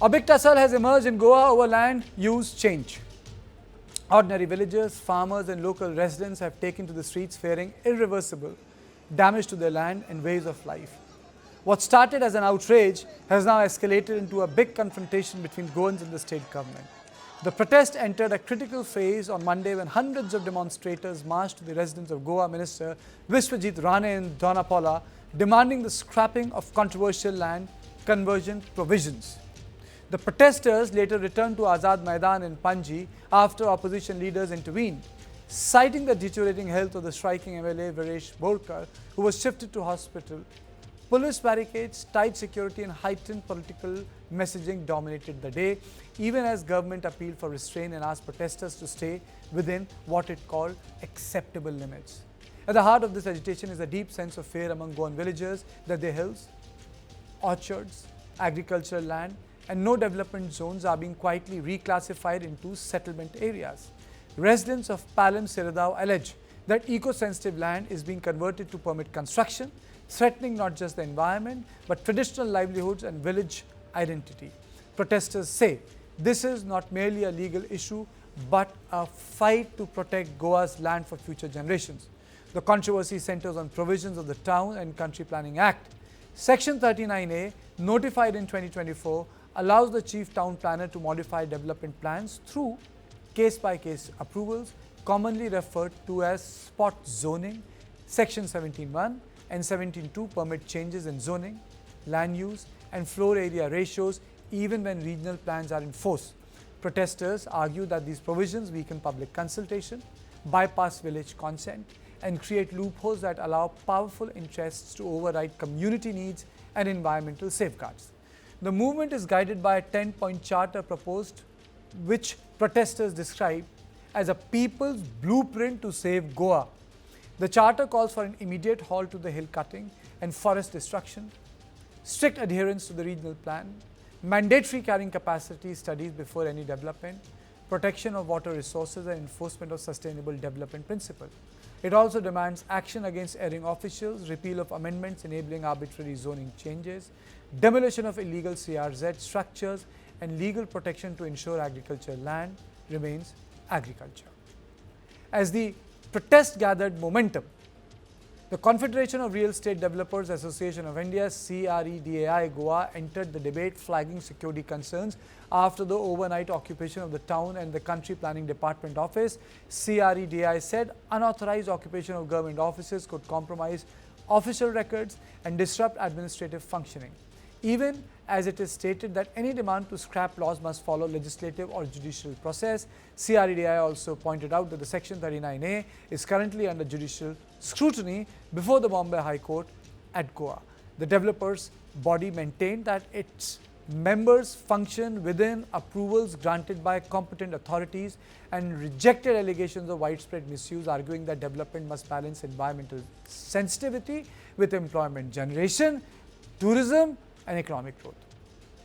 A big tussle has emerged in Goa over land use change. Ordinary villagers, farmers and local residents have taken to the streets fearing irreversible damage to their land and ways of life. What started as an outrage has now escalated into a big confrontation between Goans and the state government. The protest entered a critical phase on Monday when hundreds of demonstrators marched to the residence of Goa Minister Vishwajit Rane in Donapala, demanding the scrapping of controversial land conversion provisions. The protesters later returned to Azad Maidan in Panji after opposition leaders intervened, citing the deteriorating health of the striking MLA Viresh Borkar, who was shifted to hospital. Police barricades, tight security and heightened political messaging dominated the day, even as government appealed for restraint and asked protesters to stay within what it called acceptable limits. At the heart of this agitation is a deep sense of fear among Goan villagers that their hills, orchards, agricultural land and no development zones are being quietly reclassified into settlement areas. Residents of Palam Siradao allege that eco-sensitive land is being converted to permit construction, threatening not just the environment but traditional livelihoods and village identity. Protesters say this is not merely a legal issue but a fight to protect Goa's land for future generations. The controversy centers on provisions of the Town and Country Planning Act. Section 39A, notified in 2024, allows the Chief Town Planner to modify development plans through case-by-case approvals, commonly referred to as spot zoning. Section 17.1 and 17.2 permit changes in zoning, land use and floor area ratios even when regional plans are in force. Protesters argue that these provisions weaken public consultation, bypass village consent and create loopholes that allow powerful interests to override community needs and environmental safeguards. The movement is guided by a 10-point charter proposed, which protesters describe as a people's blueprint to save Goa. The charter calls for an immediate halt to the hill cutting and forest destruction, strict adherence to the regional plan, mandatory carrying capacity studies before any development, protection of water resources and enforcement of sustainable development principles. It also demands action against erring officials, repeal of amendments enabling arbitrary zoning changes, demolition of illegal CRZ structures and legal protection to ensure agricultural land remains agriculture. As the protest gathered momentum, the Confederation of Real Estate Developers Association of India CREDAI Goa entered the debate, flagging security concerns after the overnight occupation of the Town and the Country Planning Department office. CREDAI said unauthorized occupation of government offices could compromise official records and disrupt administrative functioning. Even as it is stated that any demand to scrap laws must follow legislative or judicial process, CREDAI also pointed out that the Section 39A is currently under judicial scrutiny before the Bombay High Court at Goa. The developers' body maintained that its members function within approvals granted by competent authorities and rejected allegations of widespread misuse, arguing that development must balance environmental sensitivity with employment generation, tourism and economic growth.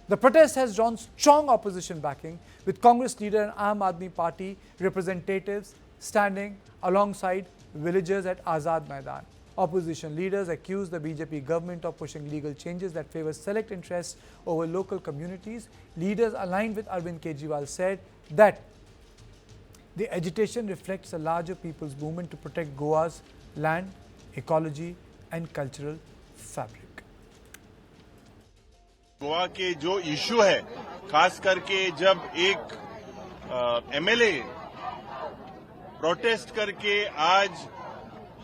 The protest has drawn strong opposition backing, with Congress leader and Aam Aadmi Party representatives standing alongside villagers at Azad Maidan. Opposition leaders accused the BJP government of pushing legal changes that favor select interests over local communities. Leaders aligned with Arvind Kejriwal said that the agitation reflects a larger people's movement to protect Goa's land, ecology and cultural fabric. Goa के जो issue है, खास करके जब एक MLA protest करके आज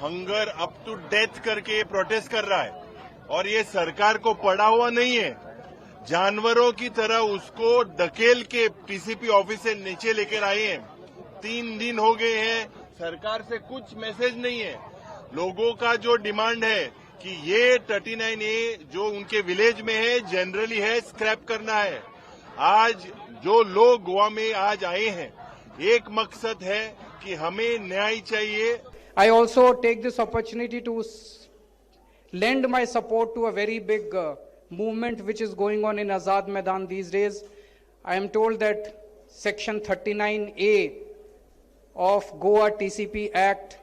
hunger up to death करके प्रोटेस्ट कर रहा है और ये सरकार को पड़ा हुआ नहीं है, जानवरों की तरह उसको धकेल के टीसीपी ऑफिस से नीचे लेकर आए हैं। 3 दिन हो गए हैं, सरकार से कुछ मैसेज नहीं है। लोगों का जो डिमांड है कि ये 39A जो उनके विलेज में है जनरली है स्क्रैप करना है। आज जो लोग गोवा में आज आए हैं, एक मकसद है कि हमें न्याय चाहिए। I also take this opportunity to lend my support to a very big movement which is going on in Azad Maidan these days. I am told that Section 39A of Goa TCP Act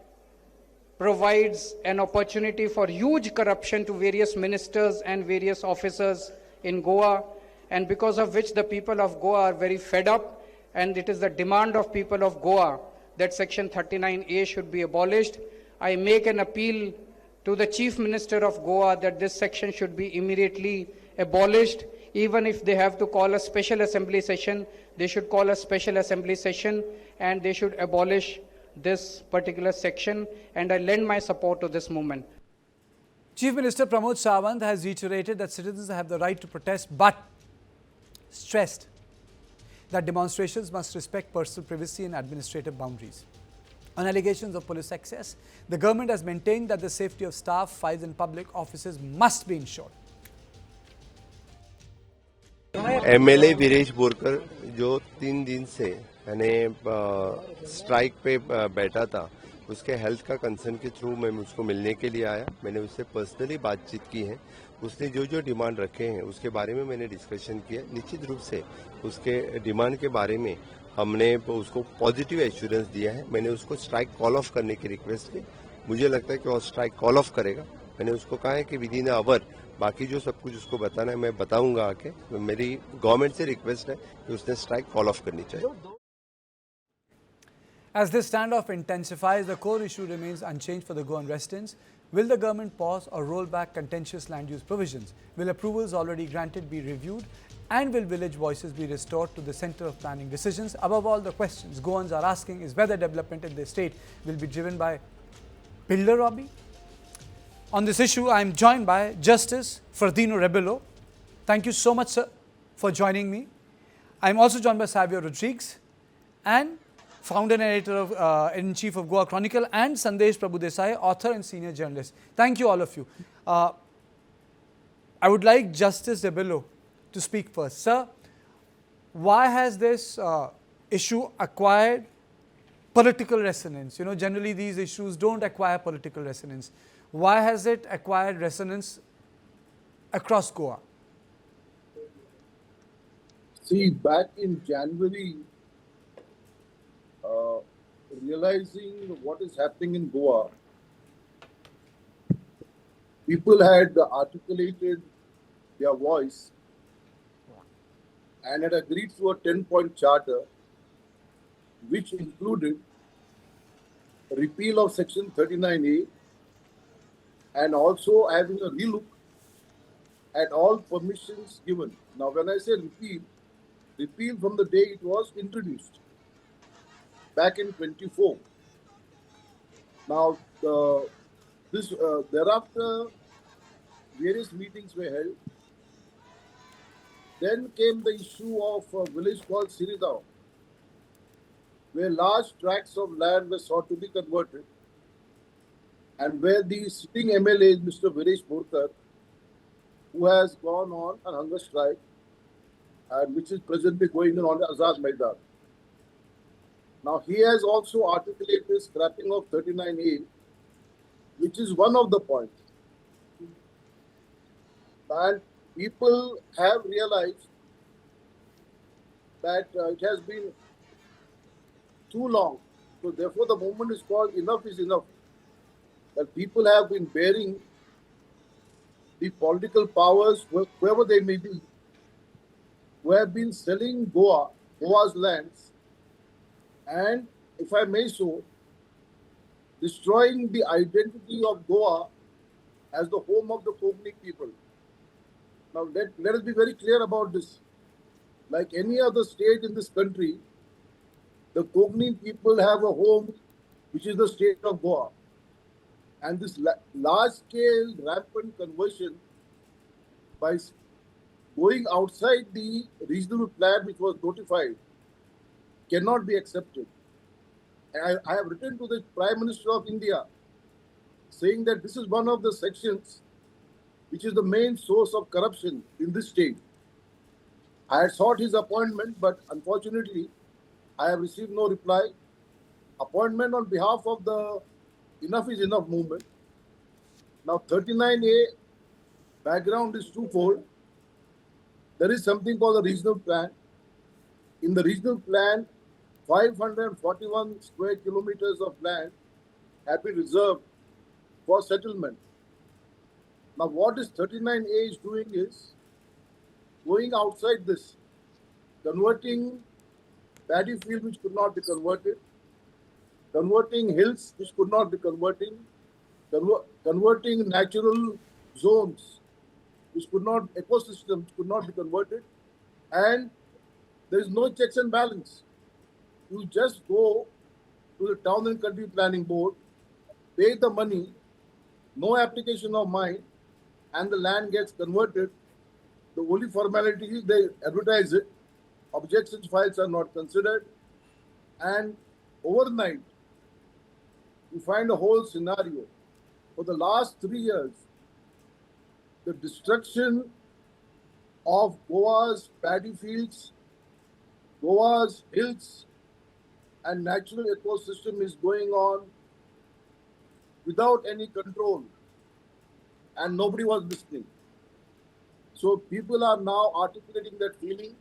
provides an opportunity for huge corruption to various ministers and various officers in Goa. and because of which the people of Goa are very fed up, and it is the demand of people of Goa that Section 39A should be abolished. I make an appeal to the Chief Minister of Goa that this section should be immediately abolished. Even if they have to call a special assembly session, they should call a special assembly session and they should abolish this particular section, and I lend my support to this movement. Chief Minister Pramod Sawant has reiterated that citizens have the right to protest, but stressed that demonstrations must respect personal privacy and administrative boundaries. On allegations of police excess, the government has maintained that the safety of staff, files and public offices must be ensured. MLA Viresh Borkar जो 3 दिन से यानी strike पे बैठा था, उसके health का concern के थ्रू मैं मुझको मिलने के लिए आया। मैंने उससे पर्सनली बातचीत की है। उसने जो जो डिमांड रखे हैं उसके बारे में मैंने डिस्कशन किया। निश्चित रूप से उसके डिमांड के बारे में हमने उसको पॉजिटिव एश्योरेंस दिया है। मैंने उसको स्ट्राइक कॉल ऑफ करने की रिक्वेस्ट की। मुझे लगता है कि वो स्ट्राइक कॉल ऑफ करेगा। मैंने उसको कहा है कि विद इन आवर बाकी जो सब कुछ उसको बताना है मैं बताऊंगा आके। मेरी गवर्नमेंट से रिक्वेस्ट है कि उसने स्ट्राइक कॉल ऑफ करनी चाहिए। As this standoff intensifies, the core issue remains unchanged for the Goan residents. Will the government pause or roll back contentious land use provisions? Will approvals already granted be reviewed? And will village voices be restored to the center of planning decisions? Above all, the questions Goans are asking is whether development in the state will be driven by builder lobby. On this issue, I am joined by Justice Ferdinand Rebelo. Thank you so much, sir, for joining me. I am also joined by Savio Rodriguez and founder and editor-in-chief of Goa Chronicle, and Sandesh Prabhudesai, author and senior journalist. Thank you, all of you. I would like Justice Rebelo to speak first. Sir, why has this issue acquired political resonance? You know, generally these issues don't acquire political resonance. Why has it acquired resonance across Goa? See, back in January, realizing what is happening in Goa, people had articulated their voice and had agreed to a 10-point charter, which included repeal of Section 39A and also having a relook at all permissions given. Now, when I say repeal from the day it was introduced, back in 24. Now, thereafter, various meetings were held. Then came the issue of a village called Siridao, where large tracts of land were sought to be converted, and where the sitting MLA, Mr. Viresh Borkar, who has gone on a hunger strike, and which is presently going on the Azad Maidan. Now, he has also articulated scrapping of 39A, which is one of the points. And people have realized that it has been too long. So, therefore, the movement is called Enough is Enough. That people have been bearing the political powers, whoever they may be, who have been selling Goa's lands, and, if I may so, destroying the identity of Goa as the home of the Kogni people. Now, let us be very clear about this. Like any other state in this country, the Kogni people have a home, which is the state of Goa. And this large-scale, rampant conversion by going outside the regional plan which was notified cannot be accepted. And I have written to the Prime Minister of India saying that this is one of the sections which is the main source of corruption in this state. I had sought his appointment, but unfortunately, I have received no reply. Appointment on behalf of the Enough is Enough movement. Now, 39A background is twofold. There is something called the regional plan. In the regional plan, 541 square kilometers of land have been reserved for settlement. Now, what this 39A is doing is going outside this, converting paddy field which could not be converted, converting hills which could not be converting natural zones which could not, ecosystems could not be converted, and there is no checks and balance. You just go to the Town and Country Planning Board, pay the money, no application of mine, and the land gets converted. The only formality is they advertise it, objections files are not considered, and overnight you find a whole scenario. For the last 3 years, the destruction of Goa's paddy fields, Goa's hills, and natural ecosystem is going on without any control, and nobody was listening. So people are now articulating that feeling,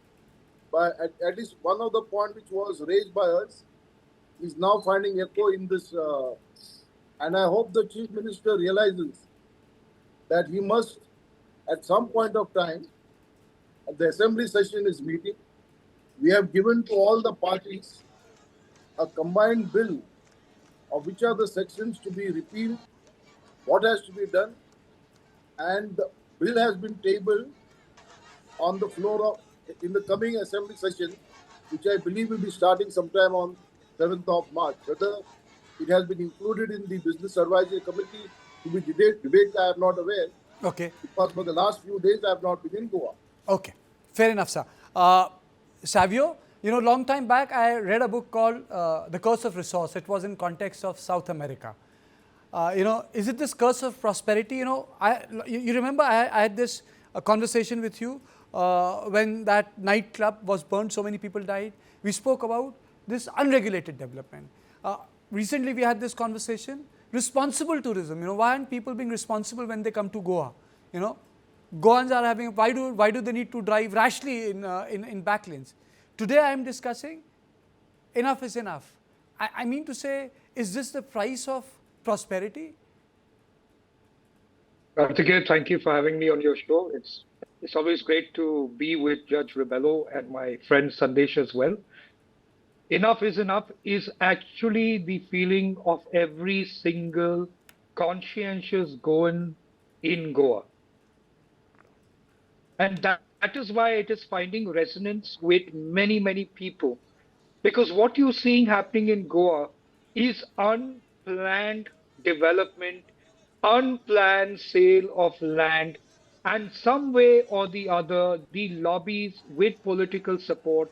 by at least one of the points which was raised by us is now finding echo in this, and I hope the Chief Minister realizes that he must, at some point of time, the Assembly session is meeting, we have given to all the parties a combined bill of which are the sections to be repealed, what has to be done, and the bill has been tabled on the floor of, in the coming Assembly session, which I believe will be starting sometime on 7th of March. Whether it has been included in the Business Advisory Committee to be debate, I am not aware. Okay. Because for the last few days I have not been in Goa. Okay, fair enough, sir. Savio, you know, long time back I read a book called The Curse of Resource. It was in context of South America. You know, is it this curse of prosperity? You know, you remember I had this conversation with you when that nightclub was burned, so many people died. We spoke about this unregulated development. Recently we had this conversation, responsible tourism. You know, why aren't people being responsible when they come to Goa? You know, Goans are having, why do they need to drive rashly in back lanes? Today I am discussing enough is enough. I mean to say, is this the price of prosperity? Karthikeya, thank you for having me on your show. It's always great to be with Judge Rebello and my friend Sandesh as well. Enough is actually the feeling of every single conscientious Goan in Goa. And that is why it is finding resonance with many, many people. Because what you're seeing happening in Goa is unplanned development, unplanned sale of land, and some way or the other, the lobbies with political support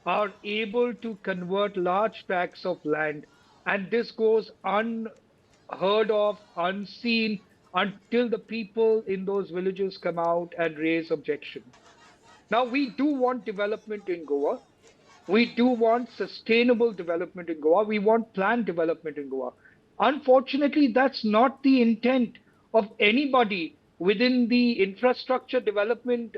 are able to convert large tracts of land, and this goes unheard of, unseen, until the people in those villages come out and raise objection. Now, we do want development in Goa. We do want sustainable development in Goa. We want planned development in Goa. Unfortunately, that's not the intent of anybody within the infrastructure development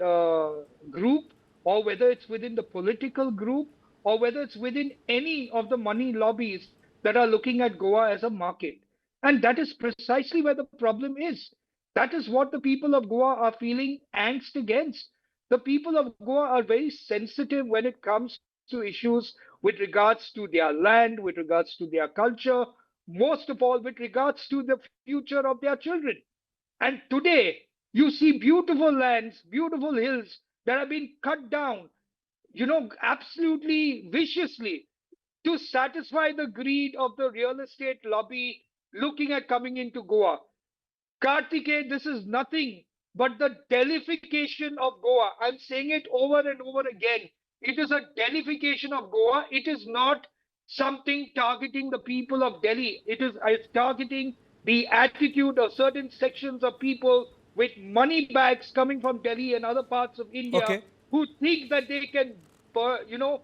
group, or whether it's within the political group, or whether it's within any of the money lobbies that are looking at Goa as a market. And that is precisely where the problem is. That is what the people of Goa are feeling angst against. The people of Goa are very sensitive when it comes to issues with regards to their land, with regards to their culture, most of all with regards to the future of their children. And today, you see beautiful lands, beautiful hills that have been cut down, you know, absolutely viciously to satisfy the greed of the real estate lobby looking at coming into Goa. Karthikeya, this is nothing but the Delhification of Goa. I'm saying it over and over again. It is a Delhification of Goa. It is not something targeting the people of Delhi. It's targeting the attitude of certain sections of people with money bags coming from Delhi and other parts of India who think that they can, you know,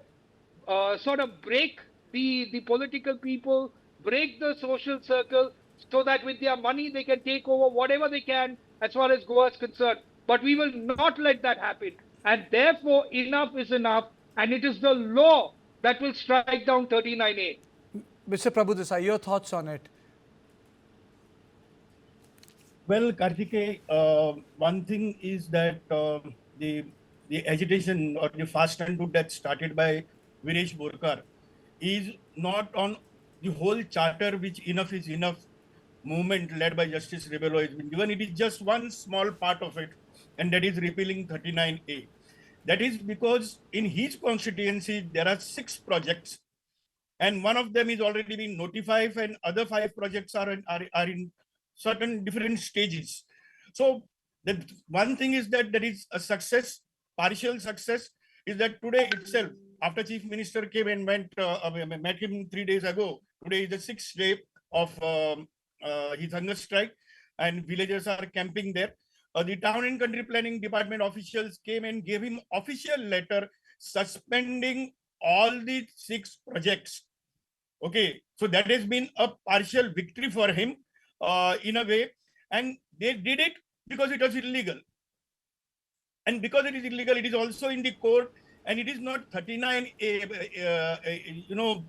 sort of break the political people, break the social circle, so that with their money they can take over whatever they can as far as Goa is concerned. But we will not let that happen. And therefore, enough is enough. And it is the law that will strike down 39A. Mr. Prabhu Desai, your thoughts on it? Well, Karthikeya, one thing is that the the agitation or the fast and to death started by Viresh Borkar is not on the whole charter, which enough is enough movement led by Justice Rebello has been given. It is just one small part of it, and that is repealing 39A. That is because in his constituency, there are 6 projects, and one of them is already been notified, and other 5 projects are in certain different stages. So the one thing is that there is a success, partial success, is that today itself, after Chief Minister came and met him 3 days ago, today is the 6th day of his hunger strike, and villagers are camping there. The Town and Country Planning Department officials came and gave him official letter suspending all the 6 projects. Okay, so that has been a partial victory for him in a way, and they did it because it was illegal. And because it is illegal, it is also in the court, and it is not 39A,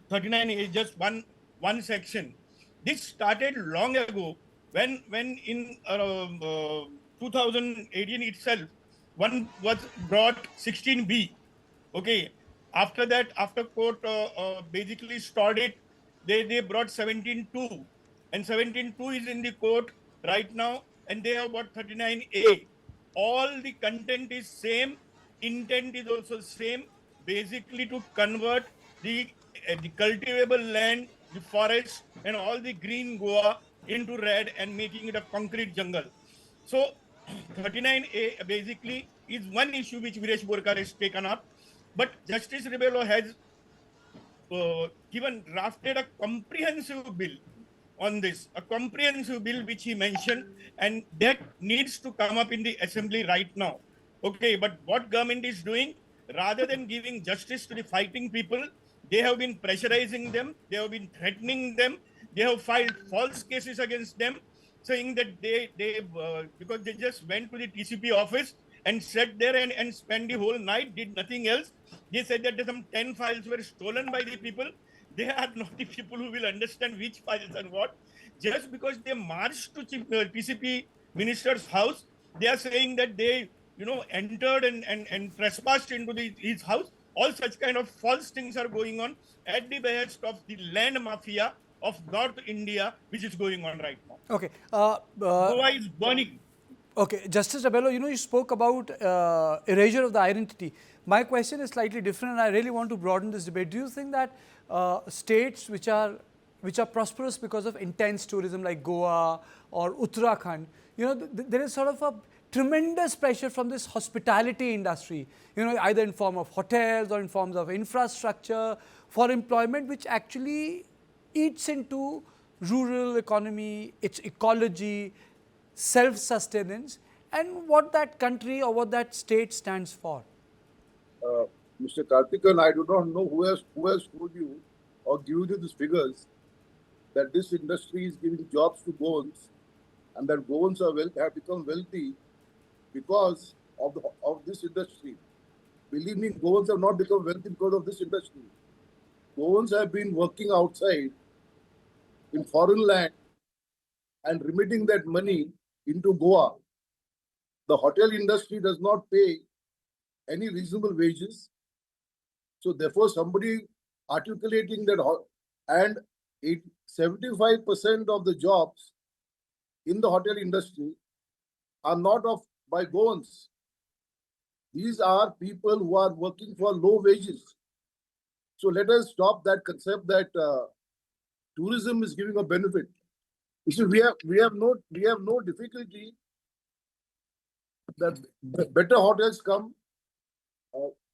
39A is just one section. This started long ago when in 2018 itself, one was brought 16B. Okay, after that, after court basically stalled it, they brought 17.2, and 17.2 is in the court right now, and they have brought 39A. All the content is same, intent is also same, basically to convert the cultivable land, the forest, and all the green Goa into red and making it a concrete jungle. So 39A basically is one issue which Viresh Borkar has taken up, but Justice Rebello has drafted a comprehensive bill on this, a comprehensive bill which he mentioned, and that needs to come up in the assembly right now. Okay, but what government is doing, rather than giving justice to the fighting people, they have been pressurizing them, they have been threatening them, they have filed false cases against them, saying that because they just went to the TCP office and sat there and spent the whole night, did nothing else. They said that some 10 files were stolen by the people. They are not the people who will understand which files and what. Just because they marched to TCP minister's house, they are saying that they, entered and trespassed into his house. All such kind of false things are going on at the behest of the land mafia of North India, which is going on right now. Okay. Goa is burning. Okay, Justice Rebello, you spoke about erasure of the identity. My question is slightly different, and I really want to broaden this debate. Do you think that states which are prosperous because of intense tourism, like Goa or Uttarakhand, there is sort of a tremendous pressure from this hospitality industry, either in form of hotels or in forms of infrastructure for employment, which actually eats into rural economy, its ecology, self-sustenance, and what that country or what that state stands for? Mr. Karthikeyan, I do not know who has told you or given you these figures that this industry is giving jobs to Goans, and that Goans have become wealthy because of this industry. Believe me, Goans have not become wealthy because of this industry. Goans have been working outside in foreign land and remitting that money into Goa. The hotel industry does not pay any reasonable wages. So therefore, somebody articulating that, and 75% of the jobs in the hotel industry are not by Goans. These are people who are working for low wages. So let us stop that concept that tourism is giving a benefit. You see, we have no difficulty that better hotels come,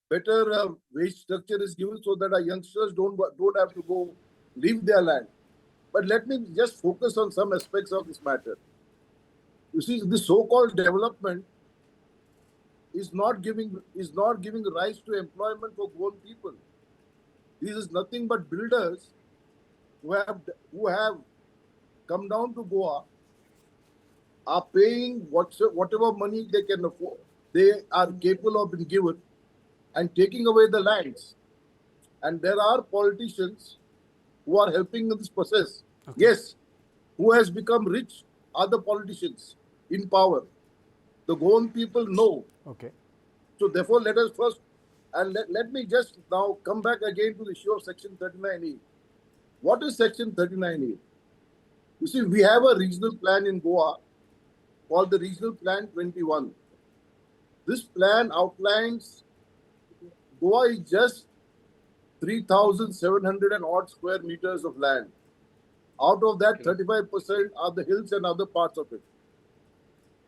better wage structure is given so that our youngsters don't have to go leave their land. But let me just focus on some aspects of this matter. You see, the so-called development is not giving rise to employment for Goan people. This is nothing but builders who have come down to Goa, are paying whatever money they can afford, they are capable of being given, and taking away the lands. And there are politicians who are helping in this process. Okay. Yes, who has become rich are the politicians in power. The Goan people know. Okay. So therefore, let us first, and let me just now come back again to the issue of Section 39A. What is Section 39A? You see, we have a regional plan in Goa called the Regional Plan 21. This plan outlines Goa is just 3,700 and odd square meters of land. Out of that, 35% are the hills and other parts of it,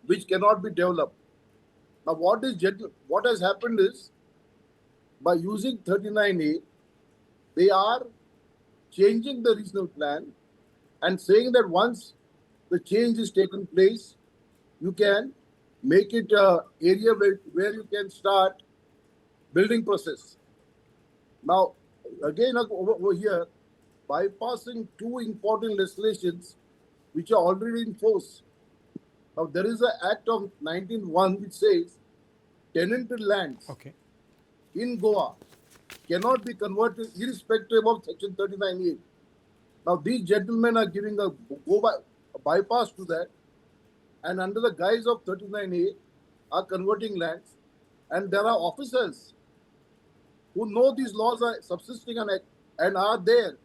which cannot be developed. Now, what has happened is, by using 39A, they are changing the regional plan and saying that once the change is taken place, you can make it an area where you can start building process. Now, again, over here, bypassing two important legislations which are already in force. Now, there is an Act of 1901 which says tenanted lands in Goa cannot be converted irrespective of Section 39A. Now, these gentlemen are giving a bypass to that, and under the guise of 39A are converting lands, and there are officers who know these laws are subsisting and are there,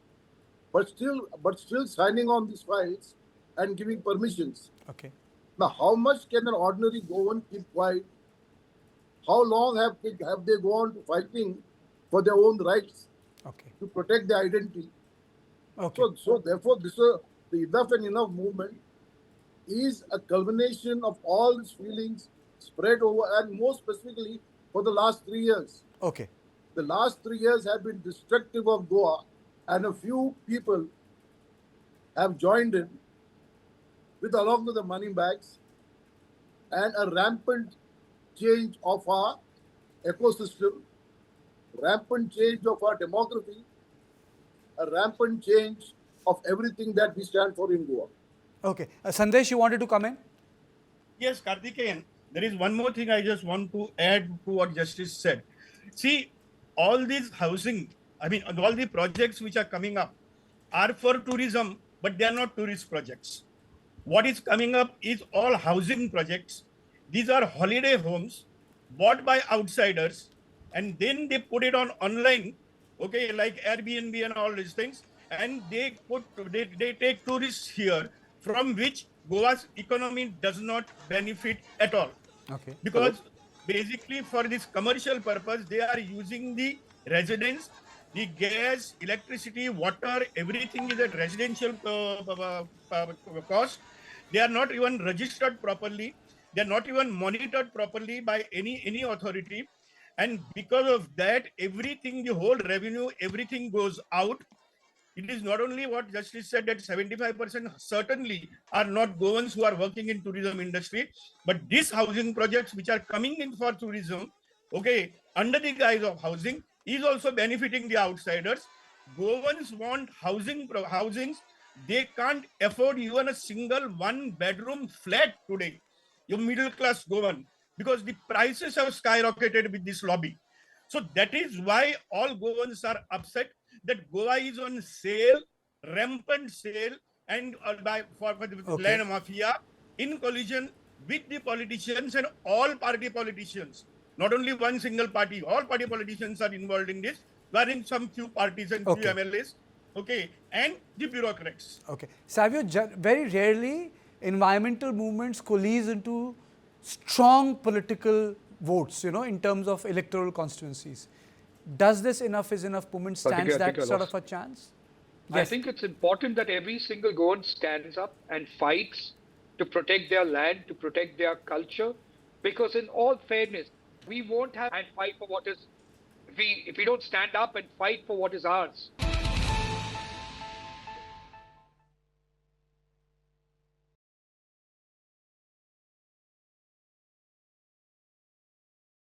but still signing on these files and giving permissions. Okay. Now, how much can an ordinary Goan keep quiet? How long have they gone to fighting for their own rights to protect their identity? So therefore, the Enough and Enough movement is a culmination of all these feelings spread over, and more specifically for the last 3 years. Okay. The last 3 years have been destructive of Goa, and a few people have joined in along with the money bags and a rampant change of our ecosystem, rampant change of our demography, a rampant change of everything that we stand for in Goa. Okay. Sandesh, you wanted to come in? Yes, Karthikeyan, there is one more thing I just want to add to what Justice said. See, all these housing, all the projects which are coming up are for tourism, but they are not tourist projects. What is coming up is all housing projects. These are holiday homes bought by outsiders, and then they put it on online, like Airbnb and all these things, and they take tourists here, from which Goa's economy does not benefit at all. Okay. Because basically for this commercial purpose, they are using the residents, the gas, electricity, water, everything is at residential cost. They are not even registered properly. They are not even monitored properly by any authority. And because of that, everything, the whole revenue, everything goes out. It is not only what Justice said, that 75% certainly are not Goans who are working in tourism industry, but these housing projects which are coming in for tourism, under the guise of housing, is also benefiting the outsiders. Goans want housings. They can't afford even a single one-bedroom flat today. Your middle class Goan, because the prices have skyrocketed with this lobby. So that is why all Goans are upset that Goa is on sale, rampant sale, and for the land mafia, in collision with the politicians and all party politicians. Not only one single party, all party politicians are involved in this, barring some few parties and few MLAs, and the bureaucrats. Okay. Savio, very rarely environmental movements coalesce into strong political votes, in terms of electoral constituencies. Does this Enough is Enough movement stands that sort of a chance? Yes. I think it's important that every single Goan stands up and fights to protect their land, to protect their culture, because in all fairness, we won't have and fight for what is, if we don't stand up and fight for what is ours.